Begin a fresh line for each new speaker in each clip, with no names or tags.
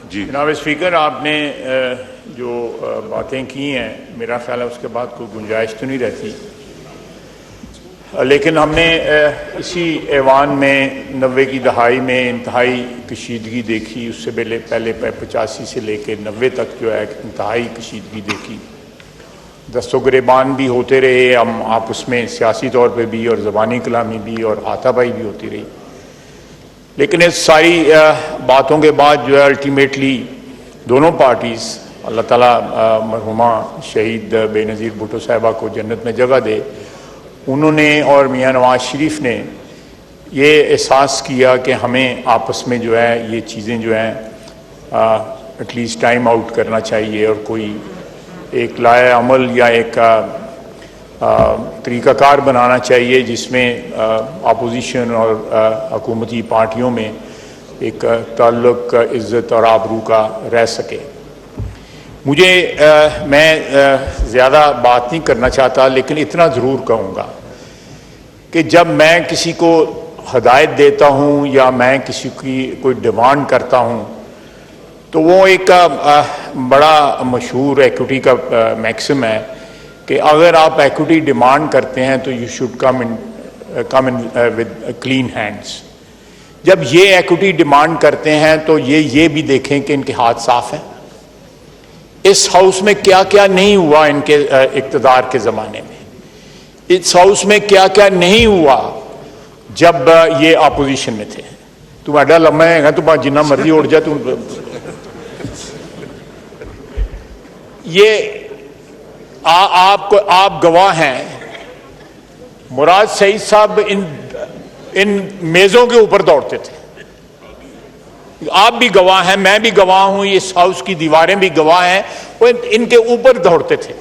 जी
जनाब स्पीकर, आपने जो बातें की हैं, मेरा ख्याल है उसके बाद कोई गुंजाइश तो नहीं रहती। लेकिन हमने इसी ऐवान में 90 की दहाई में इंतहाई कशीदगी देखी। उससे पहले 85 से लेकर 90 तक जो है इंतहाई कशीदगी देखी। दस्तो गिरेबान भी होते रहे हम आपस में, सियासी तौर पे भी और ज़बानी कलामी भी और हाथापाई भी होती रही। लेकिन इस सारी बातों के बाद जो है अल्टीमेटली दोनों पार्टीज़, अल्लाह ताला मरहुमा शहीद बेनज़ीर भुट्टो साहिबा को जन्नत में जगह दे, उन्होंने और मियाँ नवाज शरीफ ने ये एहसास किया कि हमें आपस में जो है ये चीज़ें जो हैं एटलीस्ट टाइम आउट करना चाहिए और कोई एक लाया अमल या एक तरीक़ाकार बनाना चाहिए जिसमें अपोजिशन और हुकूमती पार्टियों में एक ताल्लुक़, इज़्ज़त और आबरू का रह सके। मुझे मैं ज़्यादा बात नहीं करना चाहता, लेकिन इतना ज़रूर कहूँगा कि जब मैं किसी को हदायत देता हूँ या मैं किसी की कोई डिमांड करता हूँ तो वो एक बड़ा मशहूर इक्विटी का मैक्सिम है कि अगर आप इक्विटी डिमांड करते हैं तो you should come in with clean hands. जब ये इक्विटी डिमांड करते हैं तो ये भी देखें कि इनके हाथ साफ हैं। इस हाउस में क्या क्या नहीं हुआ इनके इक़्तिदार के ज़माने में, इस हाउस में क्या क्या नहीं हुआ जब ये अपोजिशन में थे। तुम एडा लम्बा है, तुम जिन्ना मर्जी उड़ जा, तुम ये आप गवाह हैं। मुराद सईद साहब इन मेज़ों के ऊपर दौड़ते थे। आप भी गवाह हैं, मैं भी गवाह हूं, इस हाउस की दीवारें भी गवाह हैं। वो इनके ऊपर दौड़ते थे।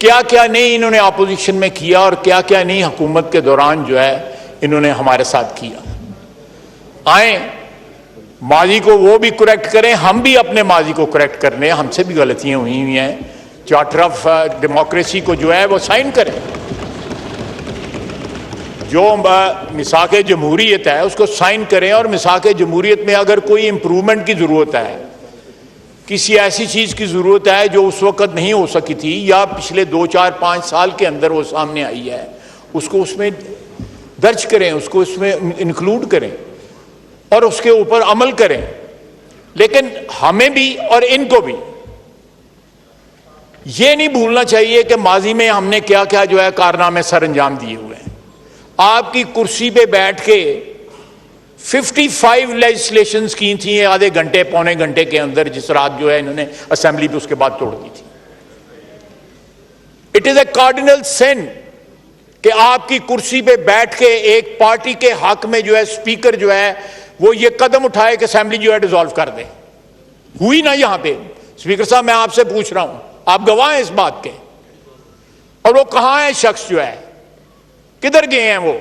क्या क्या नहीं इन्होंने अपोजिशन में किया और क्या क्या नहीं हुकूमत के दौरान जो है इन्होंने हमारे साथ किया। आए माजी को वो भी करेक्ट करें, हम भी अपने माजी को करेक्ट करने, हमसे भी गलतियां हुई हैं। चार्टर ऑफ डेमोक्रेसी को जो है वो साइन करें। जो मिसाक जमहूरियत है उसको साइन करें और मिसाक जमहूरियत में अगर कोई इम्प्रूवमेंट की ज़रूरत है, किसी ऐसी चीज़ की ज़रूरत है जो उस वक़्त नहीं हो सकी थी या पिछले 2, 4, 5 साल के अंदर वो सामने आई है, उसको उसमें दर्ज करें, उसको उसमें इंक्लूड करें और उसके ऊपर अमल करें। लेकिन हमें भी और इनको भी ये नहीं भूलना चाहिए कि माजी में हमने क्या क्या जो है कारनामे सर अंजाम दिए हुए हैं। आपकी कुर्सी पे बैठ के 55 लेजिस्लेशंस की थी आधे घंटे पौने घंटे के अंदर, जिस रात जो है इन्होंने असेंबली पे उसके बाद तोड़ दी थी। इट इज ए कार्डिनल सिन कि आपकी कुर्सी पे बैठ के एक पार्टी के हक में जो है स्पीकर जो है वो ये कदम उठाए कि असेंबली जो है डिसॉल्व कर दे। हुई ना यहां पे। स्पीकर साहब, मैं आपसे पूछ रहा हूं, आप गवाह हैं इस बात के, और वो कहां है शख्स जो है, किधर गए हैं वो?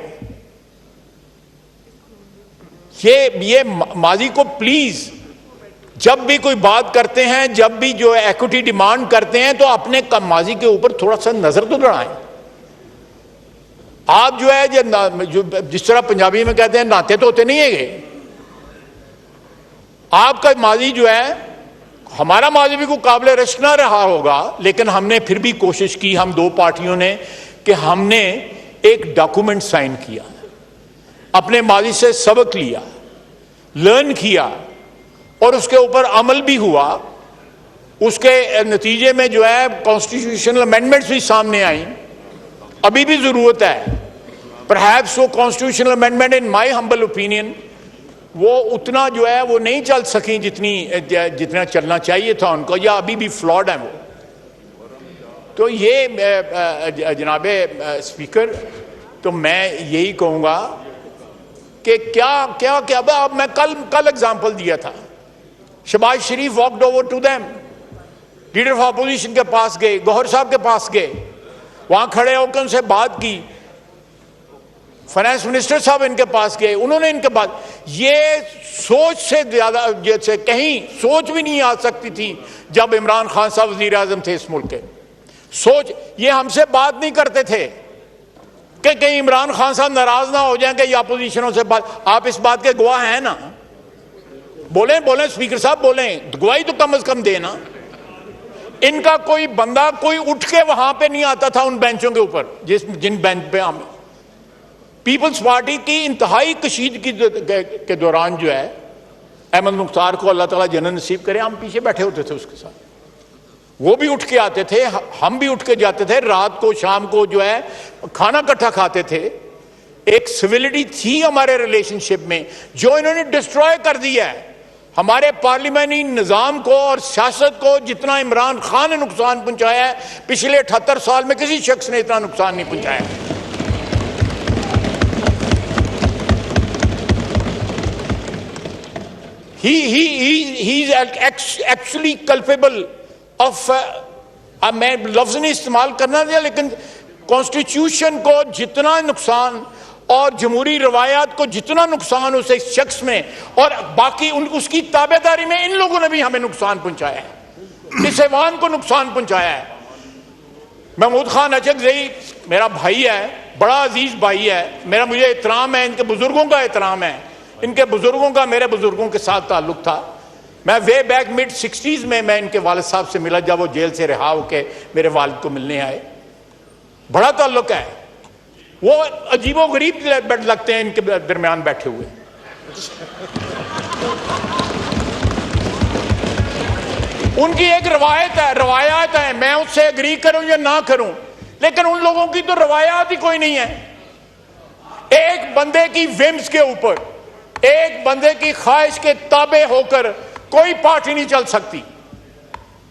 ये माजी को प्लीज जब भी कोई बात करते हैं, जब भी जो है इक्विटी डिमांड करते हैं, तो अपने माजी के ऊपर थोड़ा सा नजर तो दौड़ाएं। आप जो है जो जिस तरह पंजाबी में कहते हैं नाते तो होते नहीं है। आपका माजी जो है, हमारा माजी भी कोई काबिल रश्क ना रहा होगा, लेकिन हमने फिर भी कोशिश की, हम दो पार्टियों ने, कि हमने एक डॉक्यूमेंट साइन किया, अपने माजी से सबक लिया, लर्न किया और उसके ऊपर अमल भी हुआ। उसके नतीजे में जो है कॉन्स्टिट्यूशनल अमेंडमेंट्स भी सामने आई। अभी भी जरूरत है। परहैप्स वो constitutional amendment in my humble opinion वो उतना जो है वो नहीं चल सकी जितना चलना चाहिए था उनको, या अभी भी फ्लॉड है वो। तो ये जनाबे स्पीकर, तो मैं यही कहूँगा कि क्या क्या क्या अब मैं कल एग्जाम्पल दिया था। Shahbaz Sharif walked over to them, leader of opposition के पास गए, गौहर साहब के पास गए, वहां खड़े होकर उनसे बात की। फाइनेंस मिनिस्टर साहब इनके पास गए, उन्होंने इनके पास, ये सोच से ज्यादा जैसे कहीं सोच भी नहीं आ सकती थी जब इमरान खान साहब वजीर आजम थे इस मुल्क के। सोच, ये हमसे बात नहीं करते थे कि कहीं इमरान खान साहब नाराज ना हो जाएं कि अपोजिशनों से बात। आप इस बात के गवाह हैं ना। बोलें बोलें स्पीकर साहब बोलें, गवाही तो कम से कम देना। इनका कोई बंदा कोई उठ के वहां पे नहीं आता था उन बेंचों के ऊपर जिन बेंच पे हम पीपल्स पार्टी की इंतहाई कशीदगी के दौरान जो है अहमद मुख्तार को अल्लाह ताला जन्नत नसीब करे, हम पीछे बैठे होते थे उसके साथ। वो भी उठ के आते थे, हम भी उठ के जाते थे, रात को शाम को जो है खाना इकट्ठा खाते थे। एक सिविलिटी थी हमारे रिलेशनशिप में जो इन्होंने डिस्ट्रॉय कर दिया है। हमारे पार्लियामेंट्री निजाम को और सियासत को जितना इमरान खान ने नुकसान पहुंचाया है, पिछले 78 साल में किसी शख्स ने इतना नुकसान नहीं पहुंचाया। He is actually culpable of मैं लफ्ज नहीं इस्तेमाल करना दिया, लेकिन कॉन्स्टिट्यूशन को जितना नुकसान और जमहूरी रवायात को जितना नुकसान उस शख्स में और बाकी उसकी ताबेदारी में इन लोगों ने भी हमें नुकसान पहुंचाया है, इस ऐवान को नुकसान पहुंचाया है। महमूद खान अचकज़ई मेरा भाई है, बड़ा अजीज भाई है मेरा, मुझे एहतराम है, इनके बुजुर्गों का एहतराम है, इनके बुजुर्गों का मेरे बुजुर्गों के साथ ताल्लुक था। मैं वे बैक मिड 60s में मैं इनके वालिद साहब से मिला जब वो जेल से रिहा होकर मेरे वालिद को मिलने आए। बड़ा ताल्लुक है, वो अजीबो गरीब लगते हैं इनके दरमियान बैठे हुए। उनकी एक रवायात है, मैं उससे एग्री करूं या ना करूं, लेकिन उन लोगों की तो रवायात ही कोई नहीं है। एक बंदे की विम्स के ऊपर, एक बंदे की ख्वाहिश के ताबे होकर कोई पार्टी नहीं चल सकती,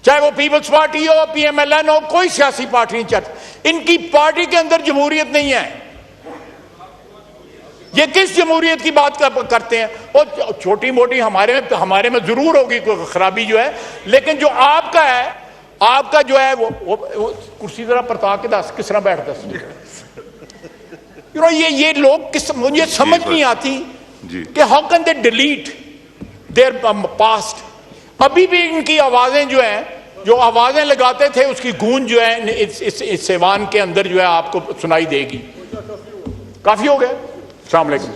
चाहे वो पीपल्स पार्टी हो, पीएमएलएन हो, कोई सियासी पार्टी नहीं चलती। इनकी पार्टी के अंदर जमहूरियत नहीं है। ये किस जमहूरियत की बात करते हैं? और छोटी मोटी हमारे में जरूर होगी कोई खराबी जो है, लेकिन जो आपका है, आपका जो है वो कुर्सी जरा परता के दस किस तरह बैठ दस ये लोग किस, मुझे समझ नहीं आती कि how can they delete there past. अभी भी इनकी आवाजें जो हैं, जो आवाजें लगाते थे उसकी गूंज जो है इस सेवान के अंदर जो है आपको सुनाई देगी। काफी हो गया। अस्सलाम वालेकुम।